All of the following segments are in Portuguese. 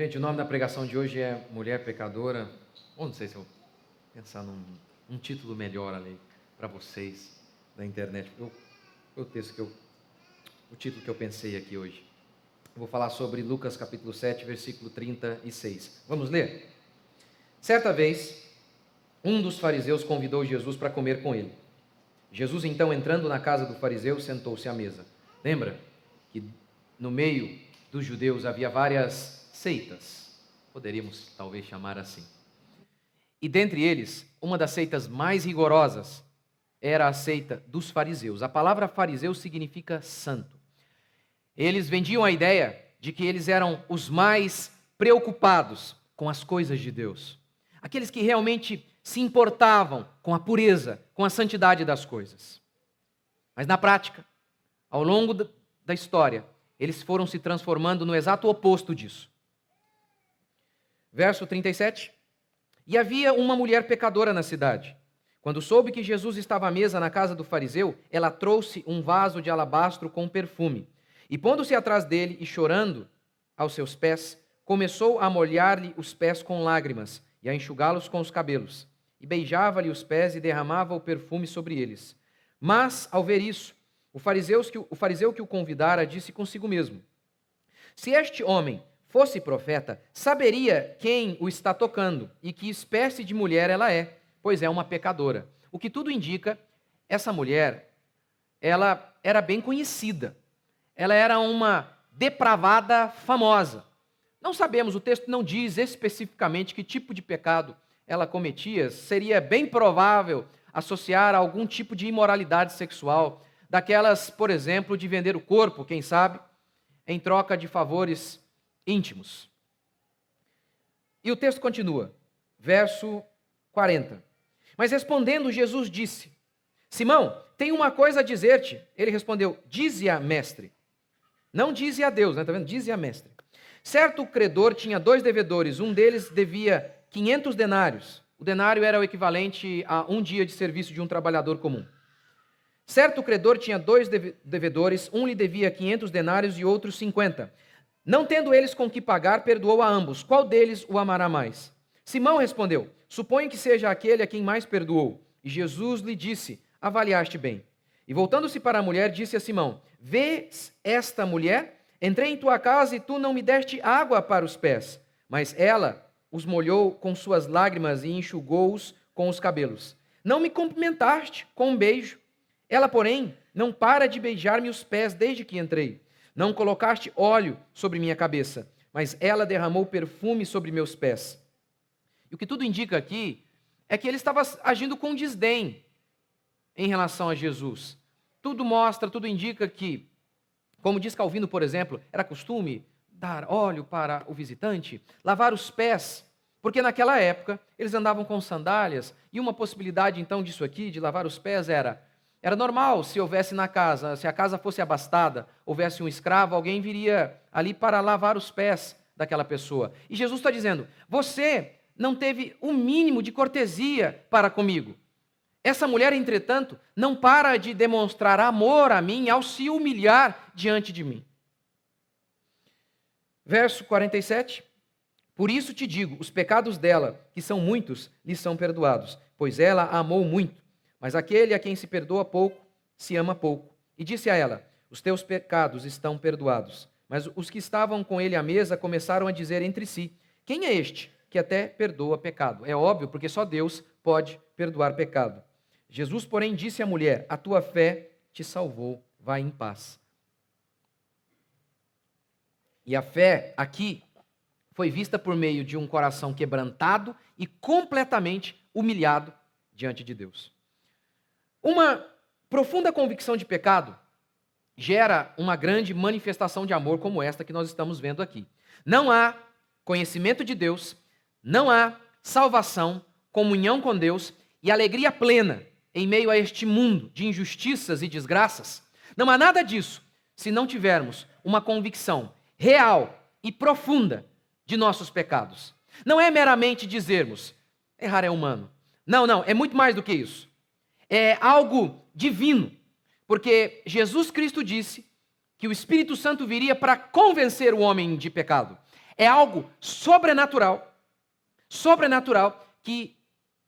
Gente, o nome da pregação de hoje é Mulher Pecadora. Ou não sei se eu vou pensar num título melhor ali para vocês na internet. O título que eu pensei aqui hoje. Eu vou falar sobre Lucas capítulo 7, versículo 36. Vamos ler? Certa vez, um dos fariseus convidou Jesus para comer com ele. Jesus, então, entrando na casa do fariseu, sentou-se à mesa. Lembra que no meio dos judeus havia várias seitas, poderíamos talvez chamar assim. E dentre eles, uma das seitas mais rigorosas era a seita dos fariseus. A palavra fariseu significa santo. Eles vendiam a ideia de que eles eram os mais preocupados com as coisas de Deus. Aqueles que realmente se importavam com a pureza, com a santidade das coisas. Mas na prática, ao longo da história, eles foram se transformando no exato oposto disso. Verso 37. E havia uma mulher pecadora na cidade. Quando soube que Jesus estava à mesa na casa do fariseu, ela trouxe um vaso de alabastro com perfume. E pondo-se atrás dele e chorando aos seus pés, começou a molhar-lhe os pés com lágrimas e a enxugá-los com os cabelos. E beijava-lhe os pés e derramava o perfume sobre eles. Mas, ao ver isso, o fariseu que o convidara disse consigo mesmo: se este homem fosse profeta, saberia quem o está tocando e que espécie de mulher ela é, pois é uma pecadora. O que tudo indica, essa mulher, ela era bem conhecida. Ela era uma depravada famosa. Não sabemos, o texto não diz especificamente que tipo de pecado ela cometia. Seria bem provável associar a algum tipo de imoralidade sexual, daquelas, por exemplo, de vender o corpo, quem sabe, em troca de favores íntimos. E o texto continua, verso 40. Mas respondendo, Jesus disse: Simão, tenho uma coisa a dizer-te. Ele respondeu: dize-a, mestre. Não dize a Deus, né? Está vendo? Dize a, mestre. Certo credor tinha 2 devedores, um deles devia 500 denários. O denário era o equivalente a um dia de serviço de um trabalhador comum. Certo credor tinha 2 devedores, um lhe devia 500 denários e outro 50. Não tendo eles com que pagar, perdoou a ambos. Qual deles o amará mais? Simão respondeu: suponho que seja aquele a quem mais perdoou. E Jesus lhe disse: avaliaste bem. E voltando-se para a mulher, disse a Simão: vês esta mulher? Entrei em tua casa e tu não me deste água para os pés, mas ela os molhou com suas lágrimas e enxugou-os com os cabelos. Não me cumprimentaste com um beijo. Ela, porém, não para de beijar-me os pés desde que entrei. Não colocaste óleo sobre minha cabeça, mas ela derramou perfume sobre meus pés. E o que tudo indica aqui é que ele estava agindo com desdém em relação a Jesus. Tudo mostra, tudo indica que, como diz Calvino, por exemplo, era costume dar óleo para o visitante, lavar os pés, porque naquela época eles andavam com sandálias, e uma possibilidade então disso aqui, de lavar os pés, era normal se houvesse na casa, se a casa fosse abastada, houvesse um escravo, alguém viria ali para lavar os pés daquela pessoa. E Jesus está dizendo: você não teve o mínimo de cortesia para comigo. Essa mulher, entretanto, não para de demonstrar amor a mim ao se humilhar diante de mim. Verso 47. Por isso te digo, os pecados dela, que são muitos, lhe são perdoados, pois ela amou muito. Mas aquele a quem se perdoa pouco, se ama pouco. E disse a ela: os teus pecados estão perdoados. Mas os que estavam com ele à mesa começaram a dizer entre si: quem é este que até perdoa pecado? É óbvio, porque só Deus pode perdoar pecado. Jesus, porém, disse à mulher: a tua fé te salvou, vai em paz. E a fé aqui foi vista por meio de um coração quebrantado e completamente humilhado diante de Deus. Uma profunda convicção de pecado gera uma grande manifestação de amor como esta que nós estamos vendo aqui. Não há conhecimento de Deus, não há salvação, comunhão com Deus e alegria plena em meio a este mundo de injustiças e desgraças. Não há nada disso se não tivermos uma convicção real e profunda de nossos pecados. Não é meramente dizermos: errar é humano. Não, é muito mais do que isso. É algo divino, porque Jesus Cristo disse que o Espírito Santo viria para convencer o homem de pecado. É algo sobrenatural que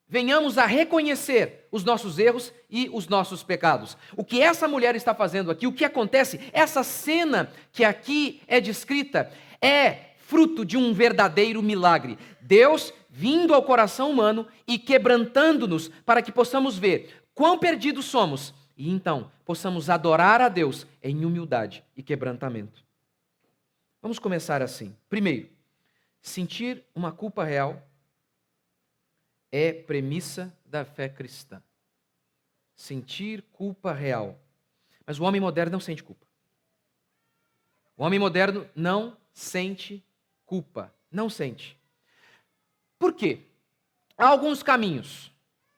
venhamos a reconhecer os nossos erros e os nossos pecados. O que essa mulher está fazendo aqui, o que acontece, essa cena que aqui é descrita, é fruto de um verdadeiro milagre. Deus vindo ao coração humano e quebrantando-nos para que possamos ver quão perdidos somos e então possamos adorar a Deus em humildade e quebrantamento. Vamos começar assim. Primeiro, sentir uma culpa real é premissa da fé cristã. Sentir culpa real. Mas o homem moderno não sente culpa. O homem moderno não sente culpa. Não sente. Por quê? Há alguns caminhos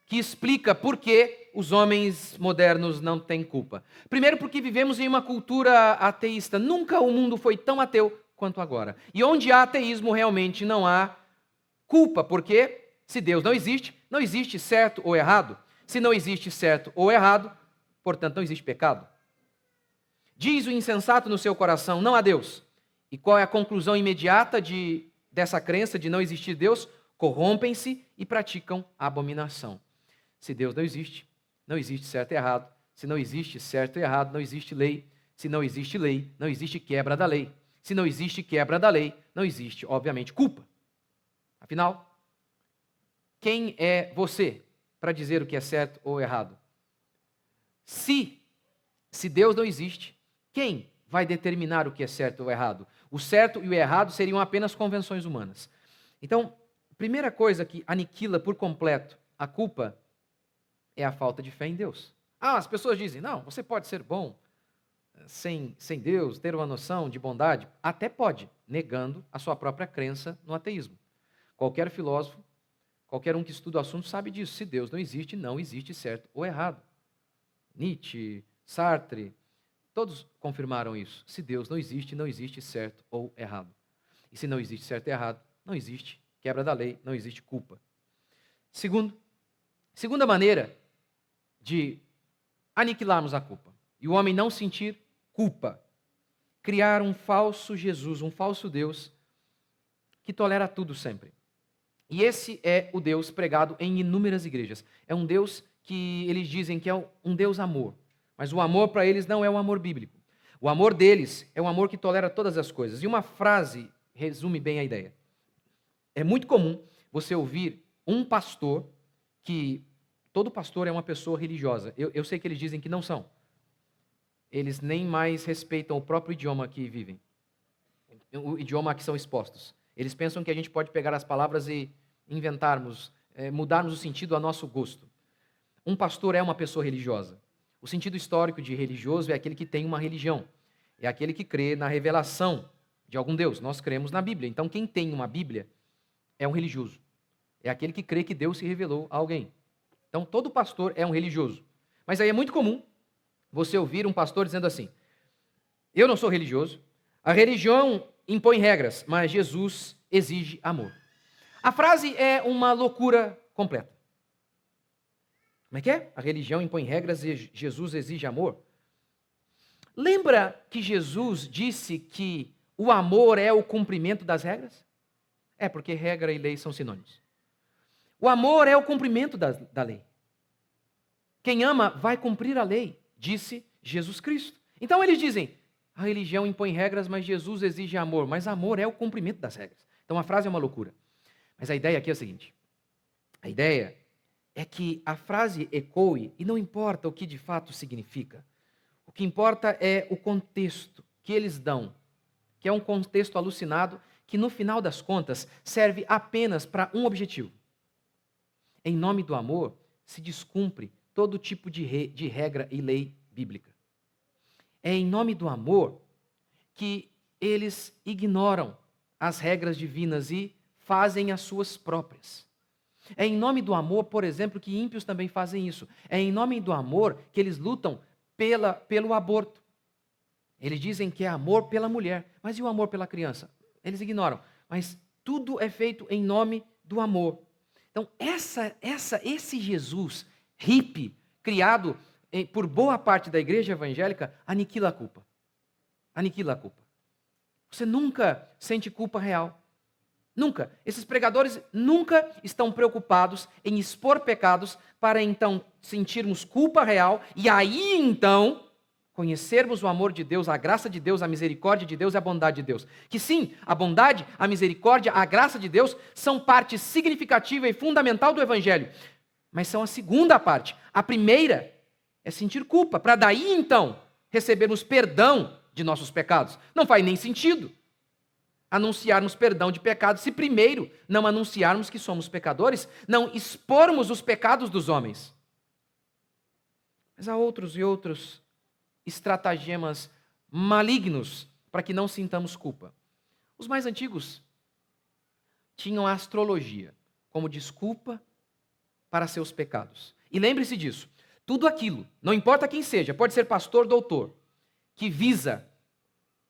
que explicam por que os homens modernos não têm culpa. Primeiro, porque vivemos em uma cultura ateísta. Nunca o mundo foi tão ateu quanto agora. E onde há ateísmo, realmente não há culpa, porque se Deus não existe certo ou errado. Se não existe certo ou errado, portanto não existe pecado. Diz o insensato no seu coração, não há Deus. E qual é a conclusão imediata dessa crença de não existir Deus? Corrompem-se e praticam a abominação. Se Deus não existe certo e errado. Se não existe certo e errado, não existe lei. Se não existe lei, não existe quebra da lei. Se não existe quebra da lei, não existe, obviamente, culpa. Afinal, quem é você para dizer o que é certo ou errado? Se Deus não existe, quem vai determinar o que é certo ou errado? O certo e o errado seriam apenas convenções humanas. Então, a primeira coisa que aniquila por completo a culpa é a falta de fé em Deus. As pessoas dizem, não, você pode ser bom sem Deus, ter uma noção de bondade. Até pode, negando a sua própria crença no ateísmo. Qualquer filósofo, qualquer um que estuda o assunto sabe disso. Se Deus não existe certo ou errado. Nietzsche, Sartre, todos confirmaram isso. Se Deus não existe certo ou errado. E se não existe certo e errado, não existe quebra da lei, não existe culpa. Segunda maneira de aniquilarmos a culpa. E o homem não sentir culpa. Criar um falso Jesus, um falso Deus que tolera tudo sempre. E esse é o Deus pregado em inúmeras igrejas. É um Deus que eles dizem que é um Deus amor. Mas o amor para eles não é um amor bíblico. O amor deles é um amor que tolera todas as coisas. E uma frase resume bem a ideia. É muito comum você ouvir um pastor que... Todo pastor é uma pessoa religiosa. Eu sei que eles dizem que não são. Eles nem mais respeitam o próprio idioma que vivem. O idioma a que são expostos. Eles pensam que a gente pode pegar as palavras e inventarmos, mudarmos o sentido a nosso gosto. Um pastor é uma pessoa religiosa. O sentido histórico de religioso é aquele que tem uma religião. É aquele que crê na revelação de algum Deus. Nós cremos na Bíblia. Então, quem tem uma Bíblia é um religioso. É aquele que crê que Deus se revelou a alguém. Então, todo pastor é um religioso. Mas aí é muito comum você ouvir um pastor dizendo assim, eu não sou religioso, a religião impõe regras, mas Jesus exige amor. A frase é uma loucura completa. Como é que é? A religião impõe regras e Jesus exige amor? Lembra que Jesus disse que o amor é o cumprimento das regras? É, porque regra e lei são sinônimos. O amor é o cumprimento da lei. Quem ama vai cumprir a lei, disse Jesus Cristo. Então eles dizem, a religião impõe regras, mas Jesus exige amor. Mas amor é o cumprimento das regras. Então a frase é uma loucura. Mas a ideia aqui é a seguinte. A ideia é que a frase ecoe, e não importa o que de fato significa. O que importa é o contexto que eles dão, que é um contexto alucinado, que no final das contas serve apenas para um objetivo. Em nome do amor, se descumpre todo tipo de regra e lei bíblica. É em nome do amor que eles ignoram as regras divinas e fazem as suas próprias. É em nome do amor, por exemplo, que ímpios também fazem isso. É em nome do amor que eles lutam pelo aborto. Eles dizem que é amor pela mulher, mas e o amor pela criança? Eles ignoram. Mas tudo é feito em nome do amor. Então, esse Jesus hippie, criado por boa parte da igreja evangélica, aniquila a culpa. Aniquila a culpa. Você nunca sente culpa real. Nunca. Esses pregadores nunca estão preocupados em expor pecados para então sentirmos culpa real e aí então conhecermos o amor de Deus, a graça de Deus, a misericórdia de Deus e a bondade de Deus. Que sim, a bondade, a misericórdia, a graça de Deus são parte significativa e fundamental do Evangelho, mas são a segunda parte. A primeira é sentir culpa, para daí então recebermos perdão de nossos pecados. Não faz nem sentido anunciarmos perdão de pecados se primeiro não anunciarmos que somos pecadores, não expormos os pecados dos homens. Mas há outros e outros estratagemas malignos para que não sintamos culpa. Os mais antigos tinham a astrologia como desculpa para seus pecados. E lembre-se disso, tudo aquilo, não importa quem seja, pode ser pastor, doutor, que visa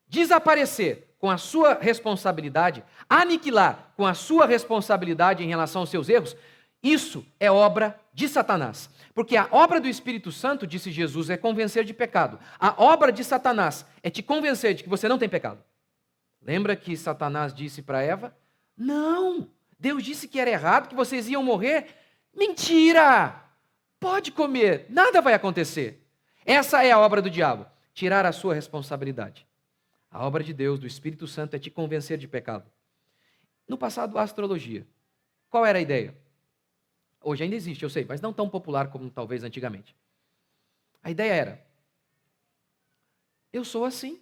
desaparecer com a sua responsabilidade, aniquilar com a sua responsabilidade em relação aos seus erros, isso é obra de Satanás. Porque a obra do Espírito Santo, disse Jesus, é convencer de pecado. A obra de Satanás é te convencer de que você não tem pecado. Lembra que Satanás disse para Eva? Não, Deus disse que era errado, que vocês iam morrer. Mentira! Pode comer, nada vai acontecer. Essa é a obra do diabo, tirar a sua responsabilidade. A obra de Deus, do Espírito Santo, é te convencer de pecado. No passado, a astrologia. Qual era a ideia? Hoje ainda existe, eu sei, mas não tão popular como talvez antigamente. A ideia era, eu sou assim,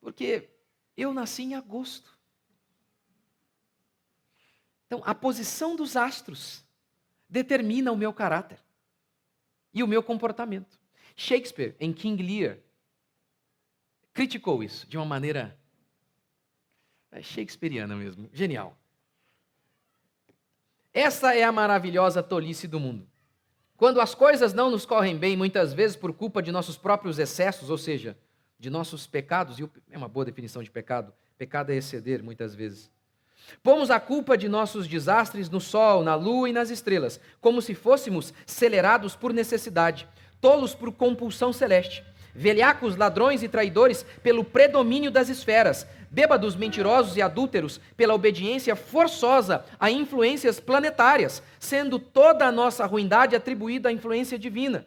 porque eu nasci em agosto. Então, a posição dos astros determina o meu caráter e o meu comportamento. Shakespeare, em King Lear, criticou isso de uma maneira shakespeariana mesmo, genial. Essa é a maravilhosa tolice do mundo. Quando as coisas não nos correm bem, muitas vezes por culpa de nossos próprios excessos, ou seja, de nossos pecados, e é uma boa definição de pecado, pecado é exceder muitas vezes. Pomos a culpa de nossos desastres no sol, na lua e nas estrelas, como se fôssemos acelerados por necessidade, tolos por compulsão celeste, velhacos, ladrões e traidores pelo predomínio das esferas, bêbados, mentirosos e adúlteros pela obediência forçosa a influências planetárias, sendo toda a nossa ruindade atribuída à influência divina.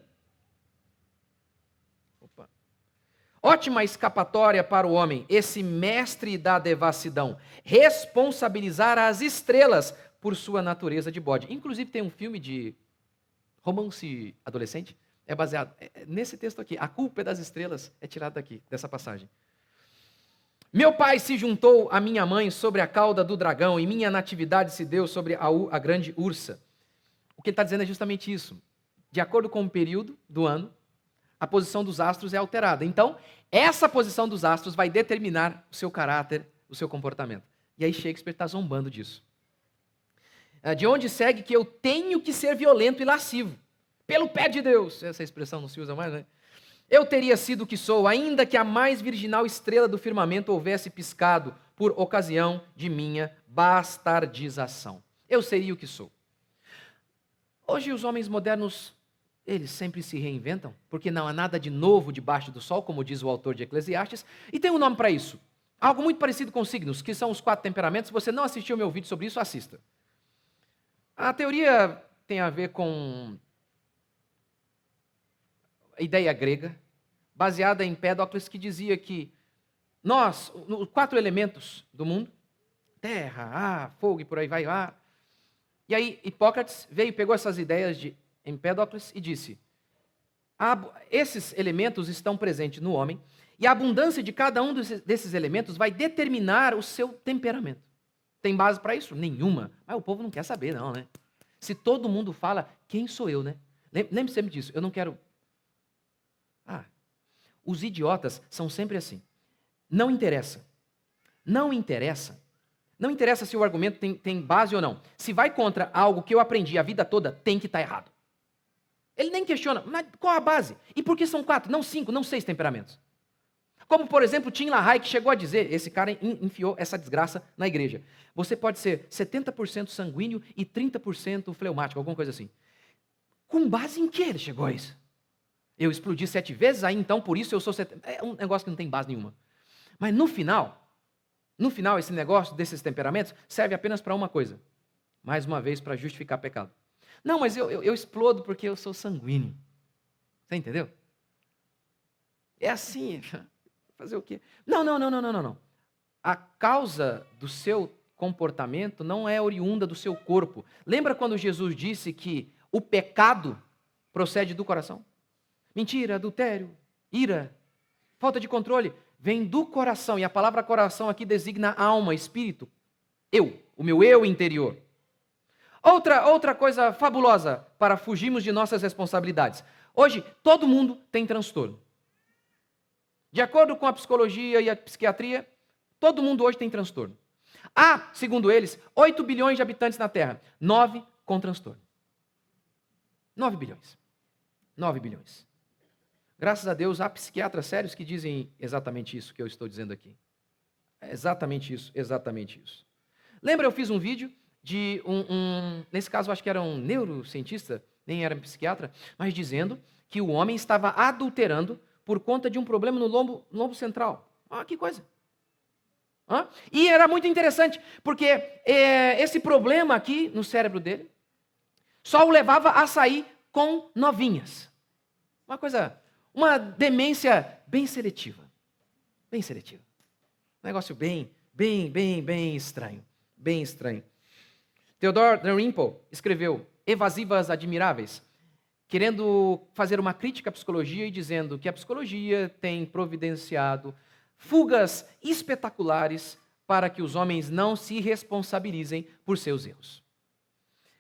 Ótima escapatória para o homem, esse mestre da devassidão, responsabilizar as estrelas por sua natureza de bode. Inclusive tem um filme de romance adolescente, é baseado nesse texto aqui. A culpa é das estrelas é tirada daqui, dessa passagem. Meu pai se juntou à minha mãe sobre a cauda do dragão, e minha natividade se deu sobre a grande ursa. O que ele está dizendo é justamente isso. De acordo com o período do ano, a posição dos astros é alterada. Então, essa posição dos astros vai determinar o seu caráter, o seu comportamento. E aí Shakespeare está zombando disso. De onde segue que eu tenho que ser violento e lascivo. Pelo pé de Deus. Essa expressão não se usa mais, né? Eu teria sido o que sou, ainda que a mais virginal estrela do firmamento houvesse piscado por ocasião de minha bastardização. Eu seria o que sou. Hoje os homens modernos, eles sempre se reinventam, porque não há nada de novo debaixo do sol, como diz o autor de Eclesiastes, e tem um nome para isso. Algo muito parecido com signos, que são os 4 temperamentos. Se você não assistiu ao meu vídeo sobre isso, assista. A teoria tem a ver com a ideia grega, baseada em Empédocles, que dizia que nós, os 4 elementos do mundo, terra, ar, fogo e por aí vai lá. E aí Hipócrates veio e pegou essas ideias de Empédocles e disse: esses elementos estão presentes no homem, e a abundância de cada um desses elementos vai determinar o seu temperamento. Tem base para isso? Nenhuma. Mas o povo não quer saber, não, né? Se todo mundo fala, quem sou eu, né? Lembre-se sempre disso. Eu não quero... os idiotas são sempre assim. Não interessa. Não interessa. Não interessa se o argumento tem base ou não. Se vai contra algo que eu aprendi a vida toda, tem que estar errado. Ele nem questiona, mas qual a base? E por que são 4, não 5, não 6 temperamentos? Como, por exemplo, Tim LaHaye, que chegou a dizer, esse cara enfiou essa desgraça na igreja. Você pode ser 70% sanguíneo e 30% fleumático, alguma coisa assim. Com base em que ele chegou a isso? Eu explodi 7 vezes, aí então por isso eu sou 70. É um negócio que não tem base nenhuma. Mas no final, esse negócio desses temperamentos serve apenas para uma coisa. Mais uma vez, para justificar pecado. Não, mas eu explodo porque eu sou sanguíneo. Você entendeu? É assim, fazer o quê? Não. A causa do seu comportamento não é oriunda do seu corpo. Lembra quando Jesus disse que o pecado procede do coração? Mentira, adultério, ira, falta de controle, vem do coração. E a palavra coração aqui designa alma, espírito. O meu eu interior. Outra coisa fabulosa para fugirmos de nossas responsabilidades. Hoje, todo mundo tem transtorno. De acordo com a psicologia e a psiquiatria, todo mundo hoje tem transtorno. Há, segundo eles, 8 bilhões de habitantes na Terra, 9 com transtorno. 9 bilhões. 9 bilhões. Graças a Deus, há psiquiatras sérios que dizem exatamente isso que eu estou dizendo aqui. É exatamente isso, exatamente isso. Lembra, eu fiz um vídeo de nesse caso, acho que era um neurocientista, nem era um psiquiatra, mas dizendo que o homem estava adulterando por conta de um problema no lobo central. Ah, que coisa. E era muito interessante, porque esse problema aqui no cérebro dele só o levava a sair com novinhas. Uma demência bem seletiva. Bem seletiva. Um negócio bem estranho. Bem estranho. Theodore Dalrymple escreveu Evasivas Admiráveis, querendo fazer uma crítica à psicologia e dizendo que a psicologia tem providenciado fugas espetaculares para que os homens não se responsabilizem por seus erros.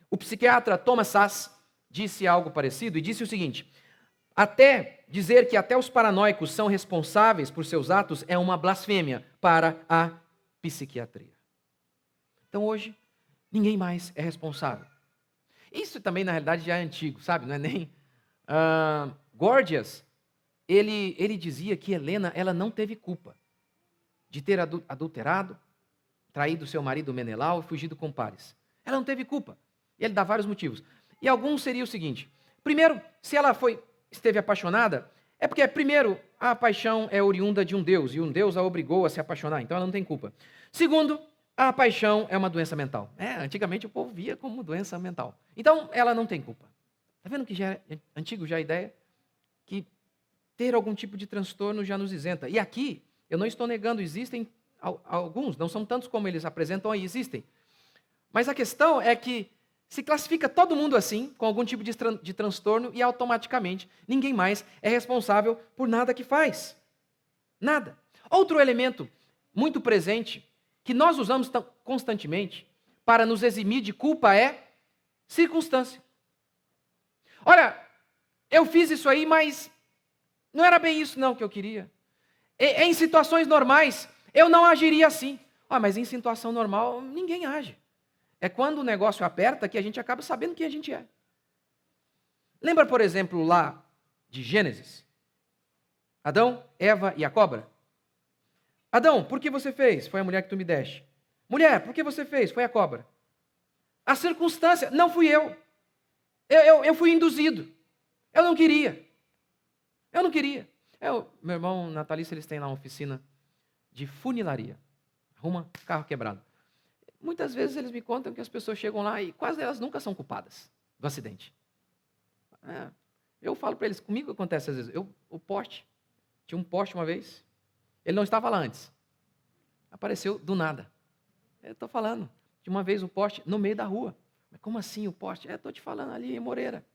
O psiquiatra Thomas Szasz disse algo parecido e disse o seguinte: dizer que até os paranoicos são responsáveis por seus atos é uma blasfêmia para a psiquiatria. Então hoje, ninguém mais é responsável. Isso também, na realidade, já é antigo, sabe? Não é nem... Gorgias, ele dizia que Helena, ela não teve culpa de ter adulterado, traído seu marido Menelau e fugido com Paris. Ela não teve culpa. E ele dá vários motivos. E alguns seria o seguinte: primeiro, se ela esteve apaixonada, é porque, primeiro, a paixão é oriunda de um Deus, e um Deus a obrigou a se apaixonar, então ela não tem culpa. Segundo, a paixão é uma doença mental. Antigamente o povo via como doença mental. Então, ela não tem culpa. Está vendo que já é antigo já a ideia? Que ter algum tipo de transtorno já nos isenta. E aqui, eu não estou negando, existem alguns, não são tantos como eles apresentam aí, existem. Mas a questão é que se classifica todo mundo assim, com algum tipo de transtorno, e automaticamente ninguém mais é responsável por nada que faz. Nada. Outro elemento muito presente, que nós usamos constantemente para nos eximir de culpa, é circunstância. Olha, eu fiz isso aí, mas não era bem isso não que eu queria. Em situações normais, eu não agiria assim. Mas em situação normal, ninguém age. É quando o negócio aperta que a gente acaba sabendo quem a gente é. Lembra, por exemplo, lá de Gênesis? Adão, Eva e a cobra? Adão, por que você fez? Foi a mulher que tu me deste. Mulher, por que você fez? Foi a cobra. A circunstância, não fui eu. Eu fui induzido. Eu não queria. Meu irmão Natalício, eles têm lá uma oficina de funilaria. Arruma carro quebrado. Muitas vezes eles me contam que as pessoas chegam lá e quase elas nunca são culpadas do acidente. Eu falo para eles, comigo acontece às vezes. O poste, tinha um poste uma vez, ele não estava lá antes. Apareceu do nada. Eu estou falando, de uma vez o poste no meio da rua. Mas como assim o poste? Estou te falando, ali em Moreira.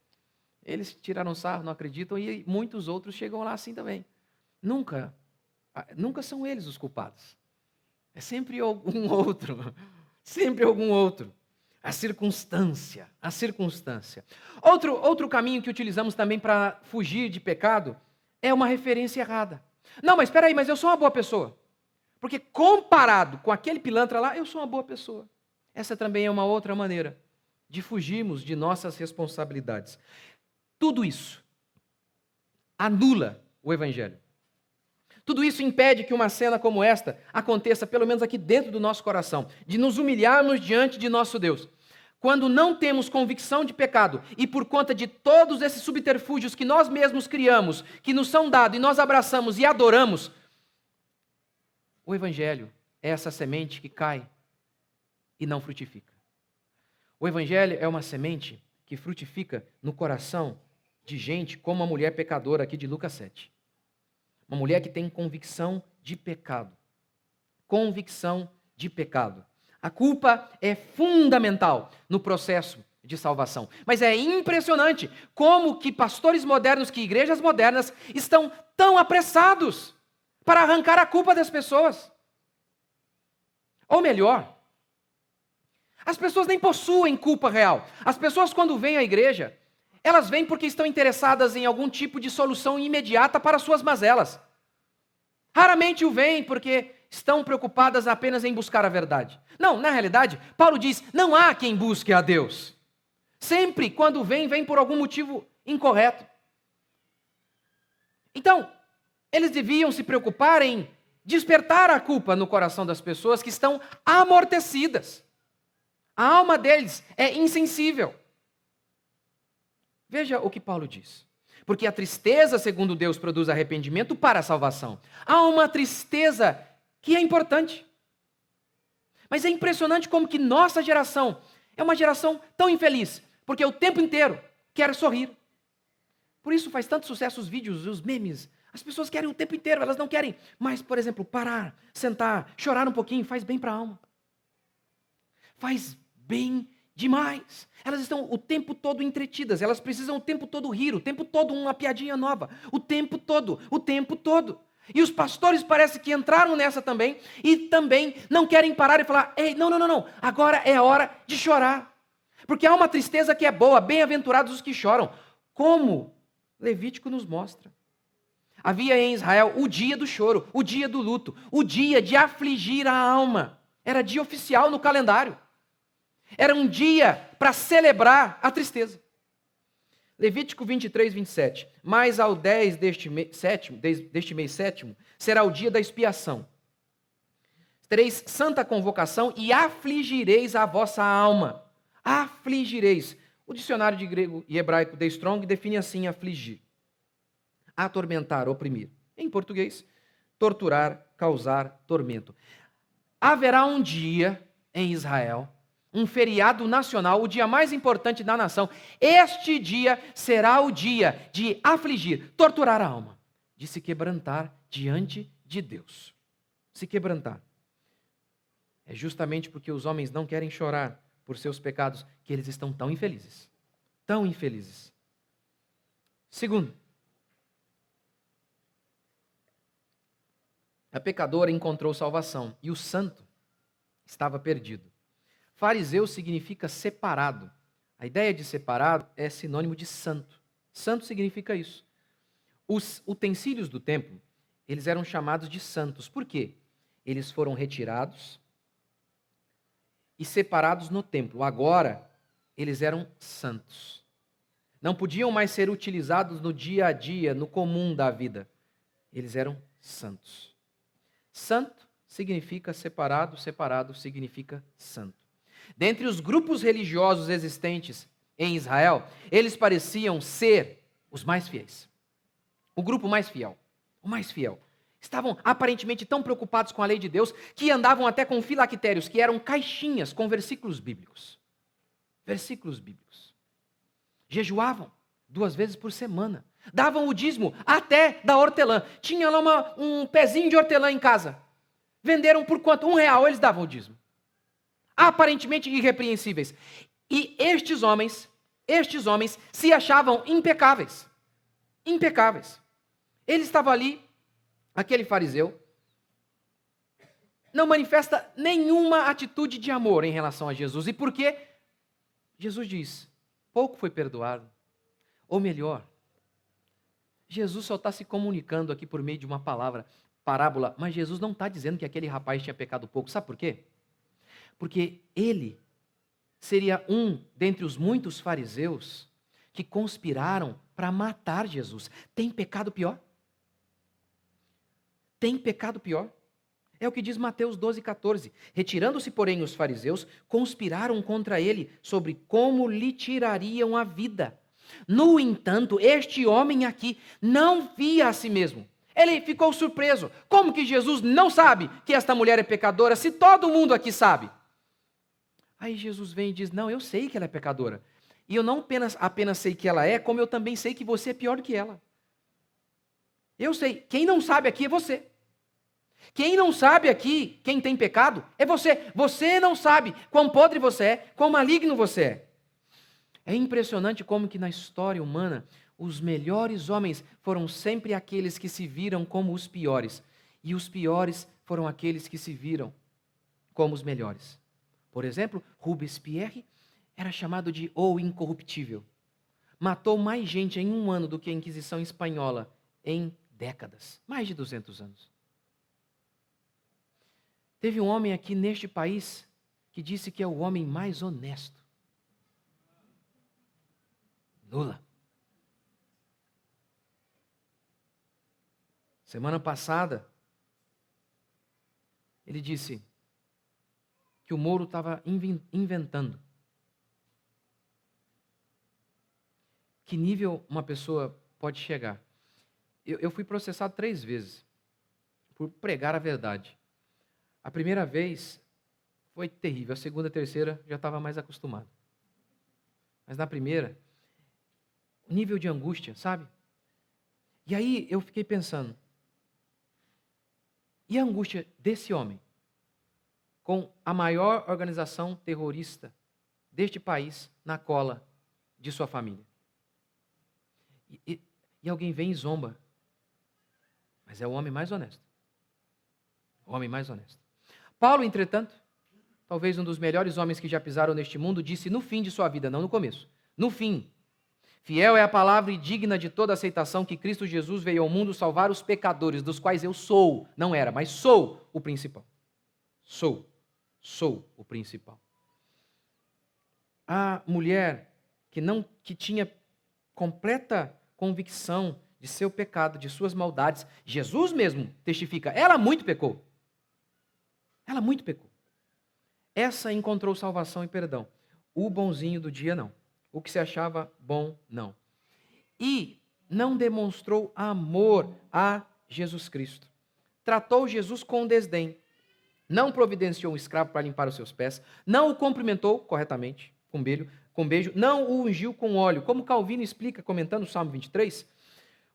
Eles tiraram sarro, não acreditam, e muitos outros chegam lá assim também. Nunca são eles os culpados. É sempre algum outro. Sempre algum outro. A circunstância. Outro caminho que utilizamos também para fugir de pecado é uma referência errada. Não, mas espera aí, mas eu sou uma boa pessoa. Porque comparado com aquele pilantra lá, eu sou uma boa pessoa. Essa também é uma outra maneira de fugirmos de nossas responsabilidades. Tudo isso anula o Evangelho. Tudo isso impede que uma cena como esta aconteça, pelo menos aqui dentro do nosso coração, de nos humilharmos diante de nosso Deus. Quando não temos convicção de pecado e por conta de todos esses subterfúgios que nós mesmos criamos, que nos são dados e nós abraçamos e adoramos, O Evangelho é essa semente que cai e não frutifica. O Evangelho é uma semente que frutifica no coração de gente como a mulher pecadora aqui de Lucas 7. Uma mulher que tem convicção de pecado. Convicção de pecado. A culpa é fundamental no processo de salvação. Mas é impressionante como que pastores modernos, que igrejas modernas estão tão apressados para arrancar a culpa das pessoas. Ou melhor, as pessoas nem possuem culpa real. As pessoas, quando vêm à igreja, elas vêm porque estão interessadas em algum tipo de solução imediata para suas mazelas. Raramente o vêm porque estão preocupadas apenas em buscar a verdade. Não, na realidade, Paulo diz, não há quem busque a Deus. Sempre, quando vem por algum motivo incorreto. Então, eles deviam se preocupar em despertar a culpa no coração das pessoas que estão amortecidas. A alma deles é insensível. Veja o que Paulo diz. Porque a tristeza, segundo Deus, produz arrependimento para a salvação. Há uma tristeza que é importante. Mas é impressionante como que nossa geração é uma geração tão infeliz, porque o tempo inteiro quer sorrir. Por isso faz tanto sucesso os vídeos, os memes. As pessoas querem o tempo inteiro, elas não querem mais, por exemplo, parar, sentar, chorar um pouquinho, faz bem para a alma. Faz bem demais. Elas estão o tempo todo entretidas, elas precisam o tempo todo rir, o tempo todo uma piadinha nova, o tempo todo, o tempo todo. E os pastores parece que entraram nessa também e também não querem parar e falar, ei, não, agora é a hora de chorar. Porque há uma tristeza que é boa, bem-aventurados os que choram. Como Levítico nos mostra. Havia em Israel o dia do choro, o dia do luto, o dia de afligir a alma. Era dia oficial no calendário. Era um dia para celebrar a tristeza. Levítico 23, 27. Mas ao 10 deste mês sétimo, será o dia da expiação. Tereis santa convocação e afligireis a vossa alma. Afligireis. O dicionário de grego e hebraico The Strong define assim afligir. Atormentar, oprimir. Em português, torturar, causar tormento. Haverá um dia em Israel, um feriado nacional, o dia mais importante da nação. Este dia será o dia de afligir, torturar a alma, de se quebrantar diante de Deus. Se quebrantar. É justamente porque os homens não querem chorar por seus pecados que eles estão tão infelizes. Tão infelizes. Segundo, a pecadora encontrou salvação e o santo estava perdido. Fariseu significa separado. A ideia de separado é sinônimo de santo. Santo significa isso. Os utensílios do templo, eles eram chamados de santos. Por quê? Eles foram retirados e separados no templo. Agora, eles eram santos. Não podiam mais ser utilizados no dia a dia, no comum da vida. Eles eram santos. Santo significa separado, separado significa santo. Dentre os grupos religiosos existentes em Israel, eles pareciam ser os mais fiéis. O grupo mais fiel, o mais fiel. Estavam aparentemente tão preocupados com a lei de Deus que andavam até com filactérios, que eram caixinhas com versículos bíblicos. Versículos bíblicos. Jejuavam 2 vezes por semana. Davam o dízimo até da hortelã. Tinha lá um pezinho de hortelã em casa. Venderam por quanto? R$1, eles davam o dízimo. Aparentemente irrepreensíveis. E estes homens se achavam impecáveis. Impecáveis. Ele estava ali, aquele fariseu, não manifesta nenhuma atitude de amor em relação a Jesus. E por quê? Jesus diz, pouco foi perdoado. Ou melhor, Jesus só está se comunicando aqui por meio de uma parábola, mas Jesus não está dizendo que aquele rapaz tinha pecado pouco. Sabe por quê? Porque ele seria um dentre os muitos fariseus que conspiraram para matar Jesus. Tem pecado pior? Tem pecado pior? É o que diz Mateus 12,14. Retirando-se, porém, os fariseus, conspiraram contra ele sobre como lhe tirariam a vida. No entanto, este homem aqui não via a si mesmo. Ele ficou surpreso. Como que Jesus não sabe que esta mulher é pecadora, se todo mundo aqui sabe? Aí Jesus vem e diz, não, eu sei que ela é pecadora. E eu não apenas sei que ela é, como eu também sei que você é pior do que ela. Eu sei, quem não sabe aqui é você. Quem não sabe aqui, quem tem pecado, é você. Você não sabe quão podre você é, quão maligno você é. É impressionante como que na história humana, os melhores homens foram sempre aqueles que se viram como os piores. E os piores foram aqueles que se viram como os melhores. Por exemplo, Robespierre era chamado de o incorruptível. Matou mais gente em um ano do que a Inquisição Espanhola em décadas. Mais de 200 anos. Teve um homem aqui neste país que disse que é o homem mais honesto. Lula. Semana passada, ele disse que o Moro estava inventando. Que nível uma pessoa pode chegar? Eu fui processado 3 vezes por pregar a verdade. A primeira vez foi terrível, a segunda e a terceira já estava mais acostumado. Mas na primeira, nível de angústia, sabe? E aí eu fiquei pensando, e a angústia desse homem, com a maior organização terrorista deste país na cola de sua família? E alguém vem e zomba, mas é o homem mais honesto. O homem mais honesto. Paulo, entretanto, talvez um dos melhores homens que já pisaram neste mundo, disse no fim de sua vida, não no começo, no fim: fiel é a palavra e digna de toda aceitação que Cristo Jesus veio ao mundo salvar os pecadores, dos quais eu sou, não era, mas sou o principal. Sou o principal. A mulher que tinha completa convicção de seu pecado, de suas maldades, Jesus mesmo testifica, ela muito pecou. Ela muito pecou. Essa encontrou salvação e perdão. O bonzinho do dia, não. O que se achava bom, não. E não demonstrou amor a Jesus Cristo. Tratou Jesus com desdém. Não providenciou um escravo para limpar os seus pés. Não o cumprimentou corretamente, com beijo. Não o ungiu com óleo. Como Calvino explica, comentando o Salmo 23,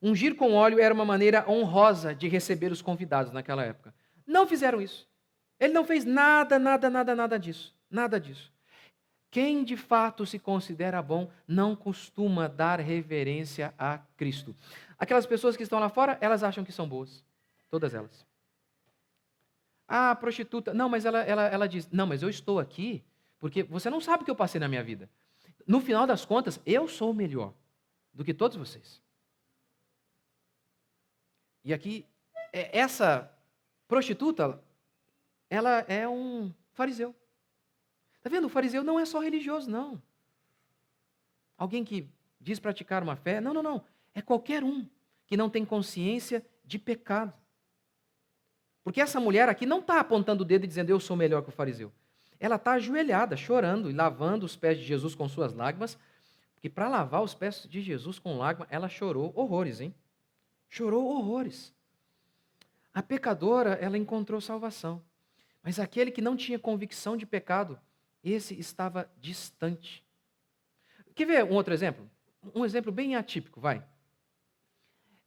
ungir com óleo era uma maneira honrosa de receber os convidados naquela época. Não fizeram isso. Ele não fez nada disso. Nada disso. Quem de fato se considera bom não costuma dar reverência a Cristo. Aquelas pessoas que estão lá fora, elas acham que são boas. Todas elas. A prostituta, não, mas ela diz, não, mas eu estou aqui porque você não sabe o que eu passei na minha vida. No final das contas, eu sou melhor do que todos vocês. E aqui, essa prostituta, ela é um fariseu. Está vendo? O fariseu não é só religioso, não. Alguém que diz praticar uma fé. Não. É qualquer um que não tem consciência de pecado. Porque essa mulher aqui não está apontando o dedo e dizendo eu sou melhor que o fariseu. Ela está ajoelhada, chorando e lavando os pés de Jesus com suas lágrimas. Porque para lavar os pés de Jesus com lágrimas, ela chorou horrores, hein? Chorou horrores. A pecadora, ela encontrou salvação. Mas aquele que não tinha convicção de pecado, esse estava distante. Quer ver um outro exemplo? Um exemplo bem atípico, vai.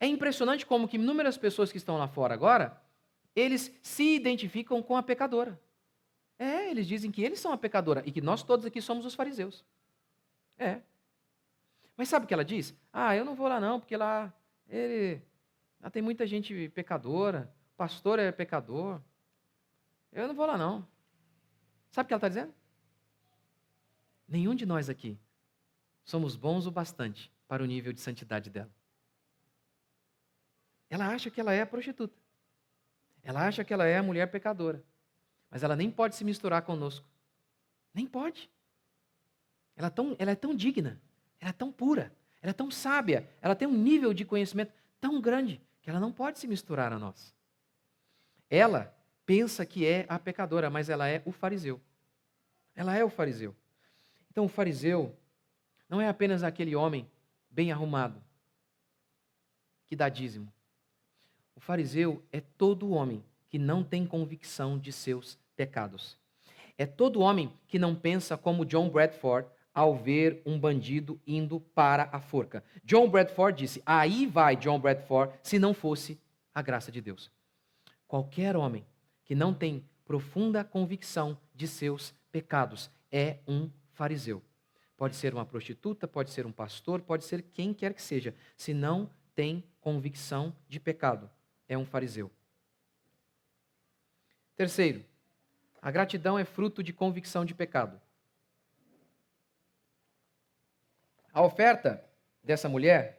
É impressionante como que inúmeras pessoas que estão lá fora agora, eles se identificam com a pecadora. Eles dizem que eles são a pecadora e que nós todos aqui somos os fariseus. Mas sabe o que ela diz? Eu não vou lá não, porque lá tem muita gente pecadora, o pastor é pecador. Eu não vou lá não. Sabe o que ela está dizendo? Nenhum de nós aqui somos bons o bastante para o nível de santidade dela. Ela acha que ela é a prostituta. Ela acha que ela é a mulher pecadora. Mas ela nem pode se misturar conosco. Nem pode. Ela é tão digna, ela é tão pura, ela é tão sábia, ela tem um nível de conhecimento tão grande que ela não pode se misturar a nós. Ela pensa que é a pecadora, mas ela é o fariseu. Ela é o fariseu. Então o fariseu não é apenas aquele homem bem arrumado que dá dízimo. O fariseu é todo homem que não tem convicção de seus pecados. É todo homem que não pensa como John Bradford ao ver um bandido indo para a forca. John Bradford disse: aí vai John Bradford se não fosse a graça de Deus. Qualquer homem que não tem profunda convicção de seus pecados é um fariseu. Pode ser uma prostituta, pode ser um pastor, pode ser quem quer que seja. Se não tem convicção de pecado, é um fariseu. Terceiro, a gratidão é fruto de convicção de pecado. A oferta dessa mulher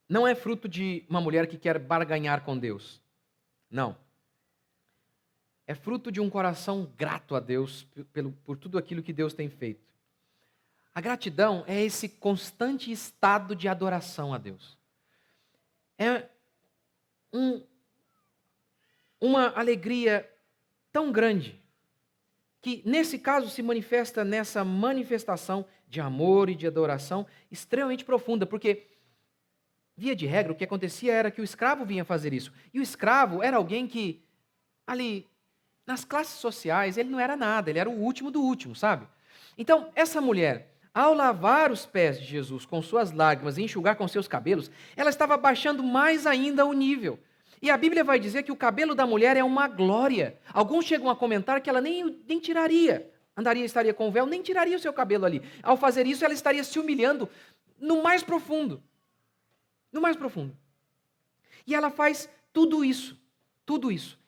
não é fruto de uma mulher que quer barganhar com Deus. Não. É fruto de um coração grato a Deus por tudo aquilo que Deus tem feito. A gratidão é esse constante estado de adoração a Deus. É uma alegria tão grande que, nesse caso, se manifesta nessa manifestação de amor e de adoração extremamente profunda, porque, via de regra, o que acontecia era que o escravo vinha fazer isso. E o escravo era alguém que, ali, nas classes sociais, ele não era nada, ele era o último do último, sabe? Então, essa mulher, ao lavar os pés de Jesus com suas lágrimas e enxugar com seus cabelos, ela estava baixando mais ainda o nível. E a Bíblia vai dizer que o cabelo da mulher é uma glória. Alguns chegam a comentar que ela nem tiraria, estaria com o véu, nem tiraria o seu cabelo ali. Ao fazer isso, ela estaria se humilhando no mais profundo. No mais profundo. E ela faz tudo isso,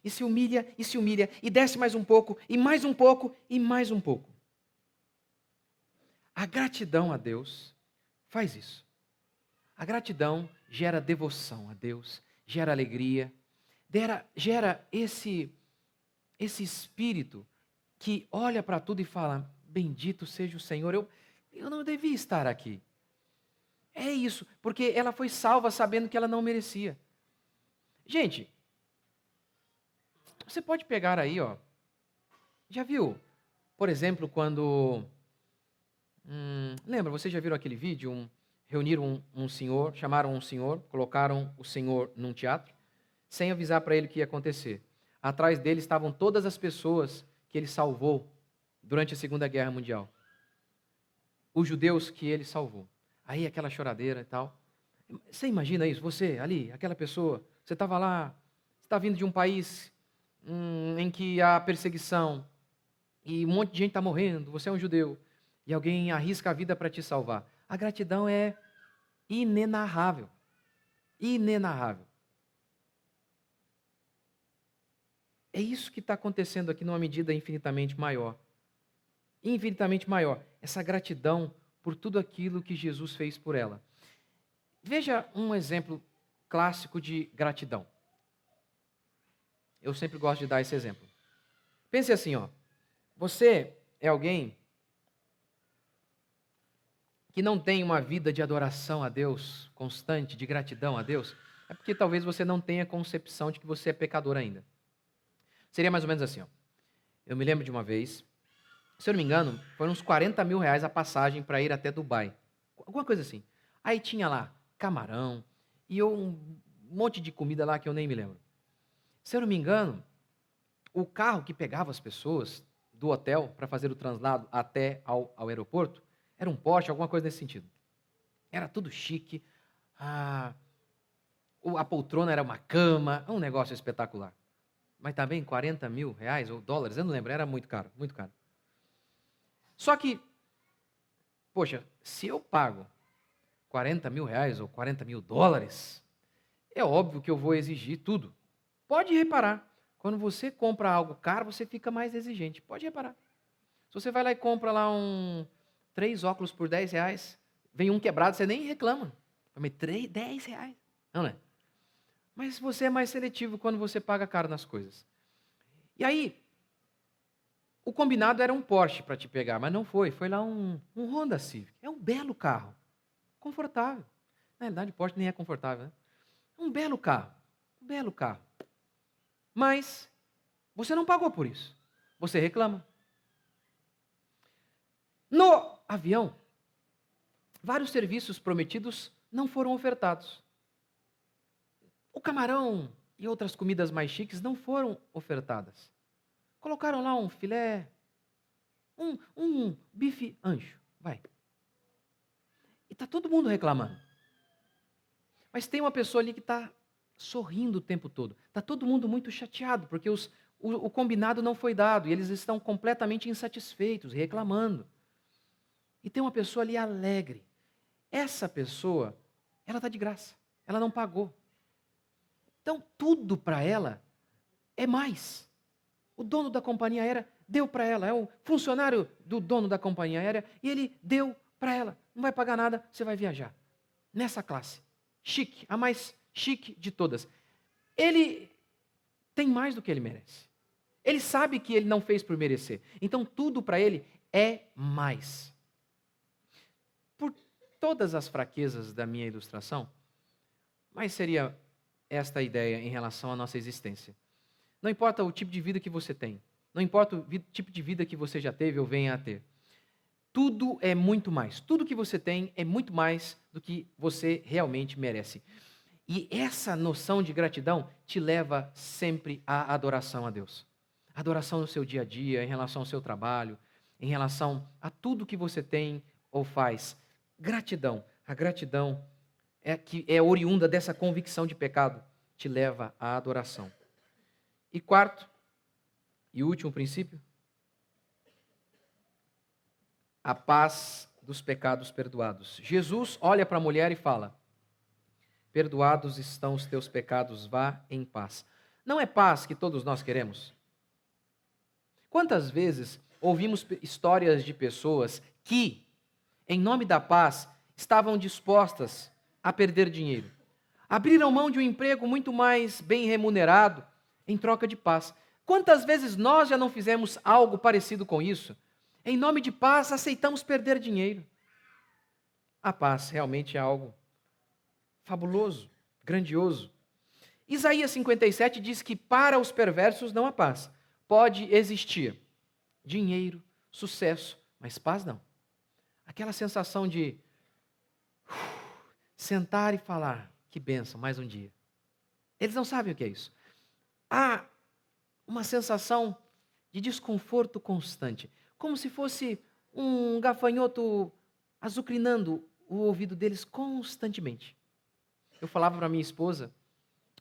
e se humilha, e desce mais um pouco, e mais um pouco, e mais um pouco. A gratidão a Deus faz isso. A gratidão gera devoção a Deus, gera alegria, gera esse espírito que olha para tudo e fala: bendito seja o Senhor, eu não devia estar aqui. É isso, porque ela foi salva sabendo que ela não merecia. Gente, você pode pegar aí, ó. Já viu, por exemplo, quando... lembra, vocês já viram aquele vídeo? Reuniram um senhor, chamaram um senhor, colocaram o senhor num teatro, sem avisar para ele o que ia acontecer. Atrás dele estavam todas as pessoas que ele salvou durante a Segunda Guerra Mundial. Os judeus que ele salvou. Aí aquela choradeira e tal. Você imagina isso? Você ali, aquela pessoa, você estava lá, você está vindo de um país em que há perseguição e um monte de gente está morrendo, você é um judeu, e alguém arrisca a vida para te salvar. A gratidão é inenarrável. Inenarrável. É isso que está acontecendo aqui numa medida infinitamente maior. Infinitamente maior. Essa gratidão por tudo aquilo que Jesus fez por ela. Veja um exemplo clássico de gratidão. Eu sempre gosto de dar esse exemplo. Pense assim, ó. Você é alguém que não tem uma vida de adoração a Deus constante, de gratidão a Deus, é porque talvez você não tenha concepção de que você é pecador ainda. Seria mais ou menos assim, ó. Eu me lembro de uma vez, se eu não me engano, foram uns 40 mil reais a passagem para ir até Dubai. Alguma coisa assim. Aí tinha lá camarão e um monte de comida lá que eu nem me lembro. Se eu não me engano, o carro que pegava as pessoas do hotel para fazer o translado até ao aeroporto era um Porsche, alguma coisa nesse sentido. Era tudo chique, a poltrona era uma cama, um negócio espetacular. Mas também 40 mil reais ou dólares, eu não lembro, era muito caro, muito caro. Só que, poxa, se eu pago 40 mil reais ou 40 mil dólares, é óbvio que eu vou exigir tudo. Pode reparar, quando você compra algo caro, você fica mais exigente. Pode reparar. Se você vai lá e compra lá 3 óculos por 10 reais, vem um quebrado, você nem reclama. Mas 10 reais. Não é? Mas você é mais seletivo quando você paga caro nas coisas. E aí, o combinado era um Porsche para te pegar, mas não foi. Foi lá um Honda Civic. É um belo carro. Confortável. Na realidade, o Porsche nem é confortável, né? Um belo carro. Um belo carro. Mas você não pagou por isso. Você reclama. No avião, vários serviços prometidos não foram ofertados. O camarão e outras comidas mais chiques não foram ofertadas. Colocaram lá um filé, um bife ancho, vai. E está todo mundo reclamando. Mas tem uma pessoa ali que está sorrindo o tempo todo. Está todo mundo muito chateado, porque o combinado não foi dado, e eles estão completamente insatisfeitos, reclamando. E tem uma pessoa ali alegre. Essa pessoa, ela está de graça, ela não pagou. Então, tudo para ela é mais. O dono da companhia aérea deu para ela, é o funcionário do dono da companhia aérea, e ele deu para ela. Não vai pagar nada, você vai viajar. Nessa classe. Chique, a mais chique de todas. Ele tem mais do que ele merece. Ele sabe que ele não fez por merecer. Então, tudo para ele é mais. Por todas as fraquezas da minha ilustração, mas seria esta ideia em relação à nossa existência. Não importa o tipo de vida que você tem, não importa o tipo de vida que você já teve ou venha a ter. Tudo é muito mais. Tudo que você tem é muito mais do que você realmente merece. E essa noção de gratidão te leva sempre à adoração a Deus. Adoração no seu dia a dia, em relação ao seu trabalho, em relação a tudo que você tem ou faz. Gratidão. A gratidão que é oriunda dessa convicção de pecado, te leva à adoração. E quarto e último princípio, a paz dos pecados perdoados. Jesus olha para a mulher e fala: perdoados estão os teus pecados, vá em paz. Não é paz que todos nós queremos? Quantas vezes ouvimos histórias de pessoas que, em nome da paz, estavam dispostas a perder dinheiro, abriram mão de um emprego muito mais bem remunerado em troca de paz. Quantas vezes nós já não fizemos algo parecido com isso? Em nome de paz, aceitamos perder dinheiro. A paz realmente é algo fabuloso, grandioso. Isaías 57 diz que para os perversos não há paz. Pode existir dinheiro, sucesso, mas paz não. Aquela sensação de sentar e falar, que bênção, mais um dia. Eles não sabem o que é isso. Há uma sensação de desconforto constante, como se fosse um gafanhoto azucrinando o ouvido deles constantemente. Eu falava para minha esposa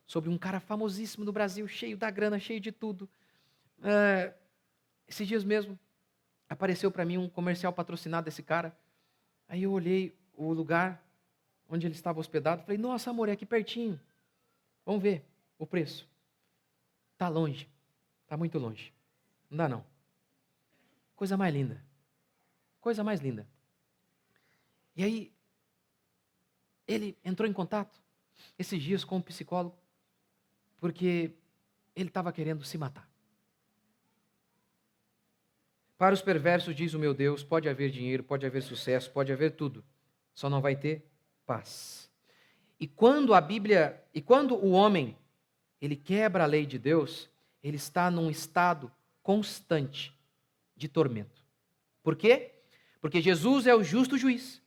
sobre um cara famosíssimo no Brasil, cheio da grana, cheio de tudo. Esses dias mesmo, apareceu para mim um comercial patrocinado desse cara. Aí eu olhei o lugar onde ele estava hospedado, falei: nossa, amor, é aqui pertinho. Vamos ver o preço. Está longe, está muito longe. Não dá não. Coisa mais linda. Coisa mais linda. E aí, ele entrou em contato esses dias com um psicólogo, porque ele estava querendo se matar. Para os perversos, diz o meu Deus, pode haver dinheiro, pode haver sucesso, pode haver tudo, só não vai ter paz. E quando o homem, ele quebra a lei de Deus, ele está num estado constante de tormento. Por quê? Porque Jesus é o justo juiz.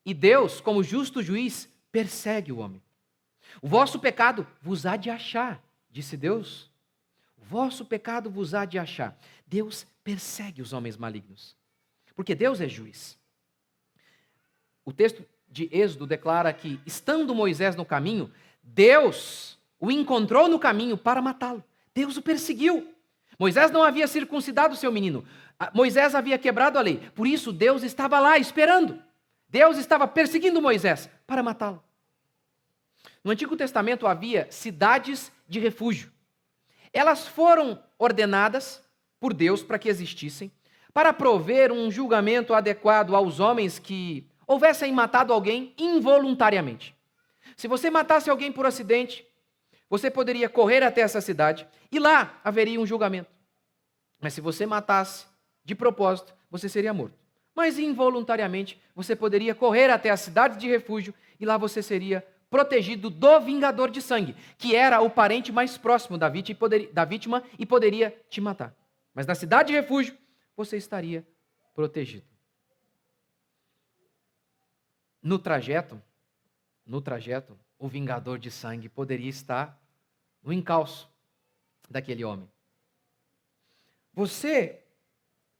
E Deus, como justo juiz, persegue o homem. O vosso pecado vos há de achar, disse Deus. O vosso pecado vos há de achar. Deus persegue os homens malignos, porque Deus é juiz. O texto de Êxodo declara que, estando Moisés no caminho, Deus o encontrou no caminho para matá-lo. Deus o perseguiu. Moisés não havia circuncidado seu menino. Moisés havia quebrado a lei. Por isso, Deus estava lá esperando. Deus estava perseguindo Moisés para matá-lo. No Antigo Testamento havia cidades de refúgio. Elas foram ordenadas por Deus para que existissem, para prover um julgamento adequado aos homens que houvessem matado alguém involuntariamente. Se você matasse alguém por acidente, você poderia correr até essa cidade e lá haveria um julgamento. Mas se você matasse de propósito, você seria morto. Mas involuntariamente, você poderia correr até a cidade de refúgio e lá você seria protegido do vingador de sangue, que era o parente mais próximo da vítima e poderia te matar. Mas na cidade de refúgio, você estaria protegido. No trajeto, no trajeto, o vingador de sangue poderia estar no encalço daquele homem. Você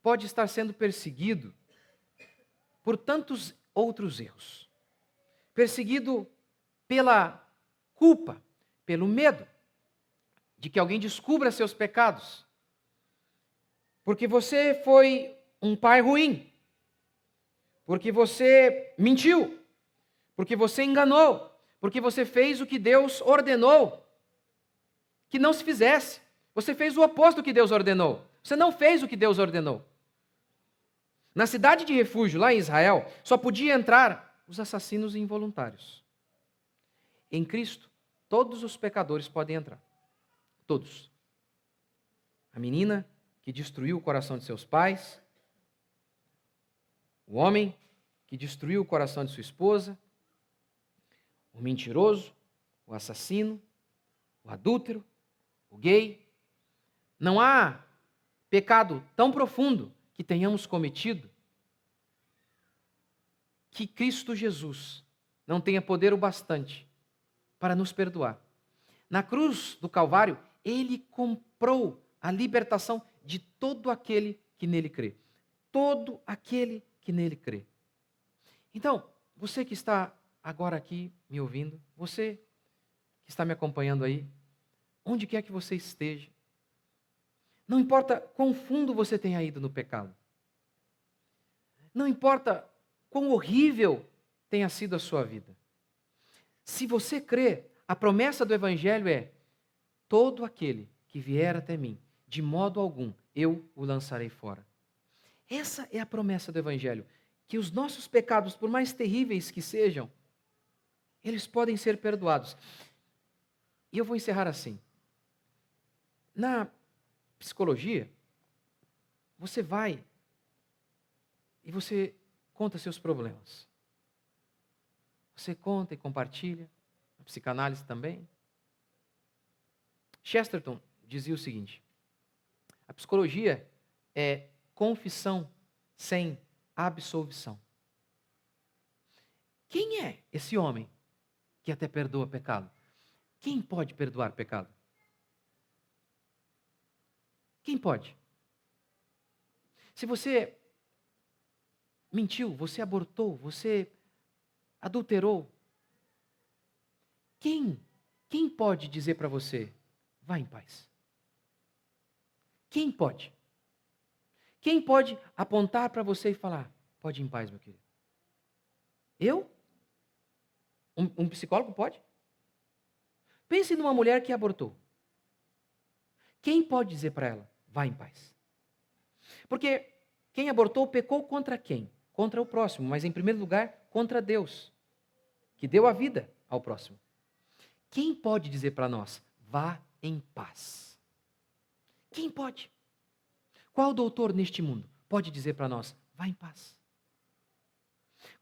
pode estar sendo perseguido por tantos outros erros. Perseguido pela culpa, pelo medo de que alguém descubra seus pecados. Porque você foi um pai ruim. Porque você mentiu. Porque você enganou. Porque você fez o que Deus ordenou que não se fizesse. Você fez o oposto do que Deus ordenou. Você não fez o que Deus ordenou. Na cidade de refúgio, lá em Israel, só podia entrar os assassinos involuntários. Em Cristo, todos os pecadores podem entrar. Todos. A menina que destruiu o coração de seus pais, o homem que destruiu o coração de sua esposa, o mentiroso, o assassino, o adúltero, o gay. Não há pecado tão profundo que tenhamos cometido que Cristo Jesus não tenha poder o bastante para nos perdoar. Na cruz do Calvário, Ele comprou a libertação de todo aquele que nele crê. Todo aquele que nele crê. Então, você que está agora aqui me ouvindo, você que está me acompanhando aí, onde quer que você esteja, não importa quão fundo você tenha ido no pecado, não importa quão horrível tenha sido a sua vida, se você crê, a promessa do Evangelho é: todo aquele que vier até mim, de modo algum, eu o lançarei fora. Essa é a promessa do Evangelho, que os nossos pecados, por mais terríveis que sejam, eles podem ser perdoados. E eu vou encerrar assim. Na psicologia, você vai e você conta seus problemas. Você conta e compartilha. Na psicanálise também. Chesterton dizia o seguinte: a psicologia é confissão sem absolvição. Quem é esse homem que até perdoa pecado? Quem pode perdoar pecado? Quem pode? Se você mentiu, você abortou, você adulterou, quem pode dizer para você: vá em paz? Quem pode? Quem pode apontar para você e falar: pode ir em paz, meu querido? Eu? Um psicólogo pode? Pense numa mulher que abortou. Quem pode dizer para ela: vá em paz? Porque quem abortou pecou contra quem? Contra o próximo, mas em primeiro lugar, contra Deus, que deu a vida ao próximo. Quem pode dizer para nós: vá em paz? Quem pode? Qual doutor neste mundo pode dizer para nós: vá em paz?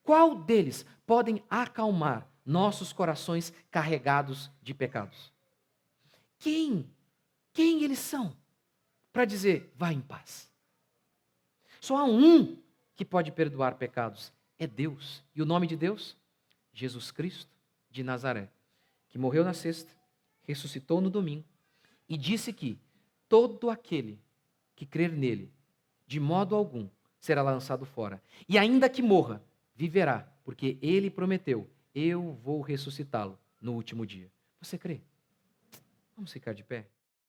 Qual deles podem acalmar nossos corações carregados de pecados? Quem eles são para dizer: vá em paz? Só há um que pode perdoar pecados, é Deus. E o nome de Deus? Jesus Cristo de Nazaré, que morreu na sexta, ressuscitou no domingo e disse que todo aquele que crer nele, de modo algum, será lançado fora. E ainda que morra, viverá, porque ele prometeu: eu vou ressuscitá-lo no último dia. Você crê? Vamos ficar de pé?